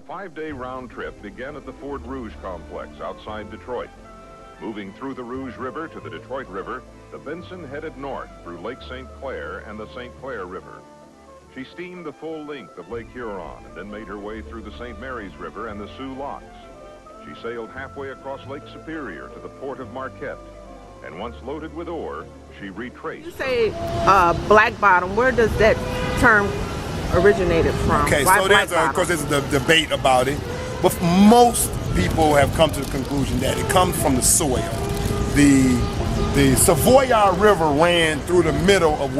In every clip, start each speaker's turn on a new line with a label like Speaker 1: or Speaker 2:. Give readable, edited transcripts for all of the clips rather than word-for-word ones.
Speaker 1: 5-day round trip began at the Fort Rouge complex outside Detroit. Moving through the Rouge River to the Detroit River, the Benson headed north through Lake St. Clair and the St. Clair River. She steamed the full length of Lake Huron and then made her way through the St. Mary's River and the Sioux Locks. She sailed halfway across Lake Superior to the port of Marquette, and once loaded with ore, she retraced.
Speaker 2: You say black bottom, where does that term originated from?
Speaker 3: Okay,
Speaker 2: Why
Speaker 3: so of course there's a debate about it, but most people have come to the conclusion that it comes from the soil. The Savoyard River ran through the middle of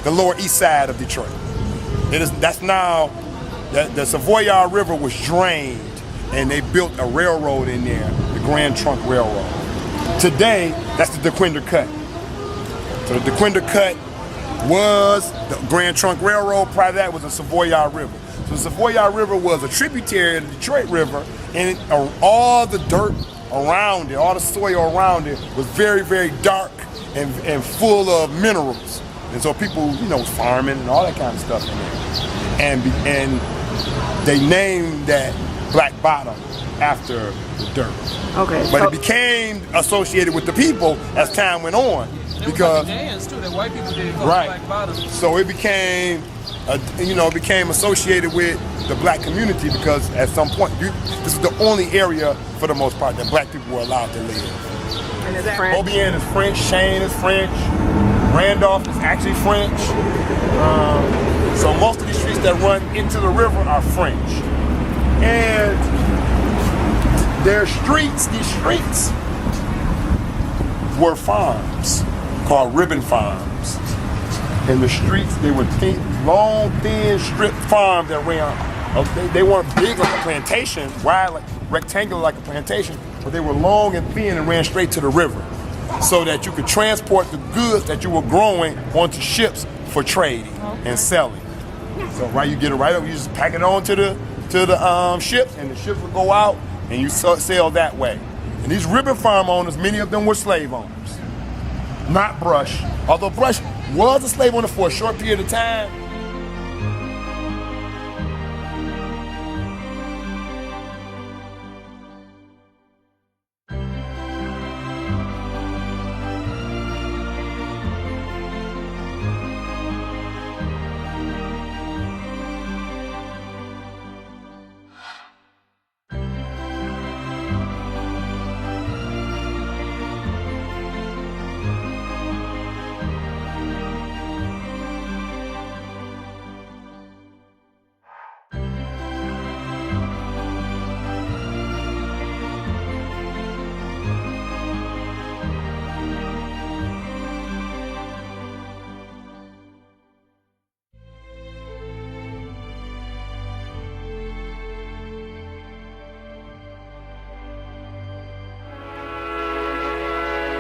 Speaker 3: the lower east side of Detroit. That's now, the Savoyard River was drained and they built a railroad in there, the Grand Trunk Railroad. Today, that's the DeQuinder Cut. So the DeQuinder Cut was the Grand Trunk Railroad. Prior to that was the Savoyard River. So the Savoyard River was a tributary of the Detroit River, and all the dirt around it, all the soil around it was very, very dark and full of minerals. And so people, was farming and all that kind of stuff in there. And they named that black bottom after the dirt.
Speaker 2: Okay.
Speaker 3: But it became associated with the people as time went on. Because
Speaker 4: dance too, that white people did
Speaker 3: right.
Speaker 4: Black bottom.
Speaker 3: So it became, became associated with the black community because at some point, this is the only area, for the most part, that black people were allowed to live.
Speaker 2: And is that French?
Speaker 3: Beaubien is French, Cheyenne is French, Randolph is actually French. So most of these streets that run into the river are French. And these streets were farms called ribbon farms. And the streets, they were long, thin strip farms that ran. They weren't big like a plantation, wide, like rectangular like a plantation, but they were long and thin and ran straight to the river, so that you could transport the goods that you were growing onto ships for trading and selling. So you get it right up, you just pack it on to the ships, and the ships would go out, and you sell that way. And these ribbon farm owners, many of them were slave owners. Not Brush, although Brush was a slave owner for a short period of time.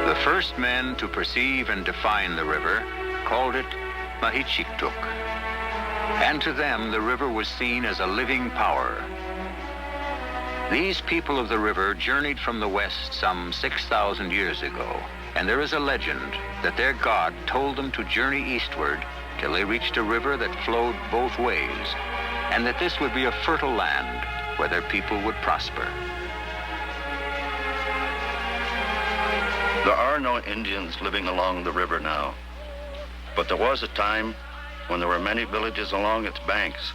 Speaker 5: The first men to perceive and define the river called it Mahitchiktuk, and to them the river was seen as a living power. These people of the river journeyed from the west some 6,000 years ago, and there is a legend that their god told them to journey eastward till they reached a river that flowed both ways, and that this would be a fertile land where their people would prosper.
Speaker 6: There are no Indians living along the river now, but there was a time when there were many villages along its banks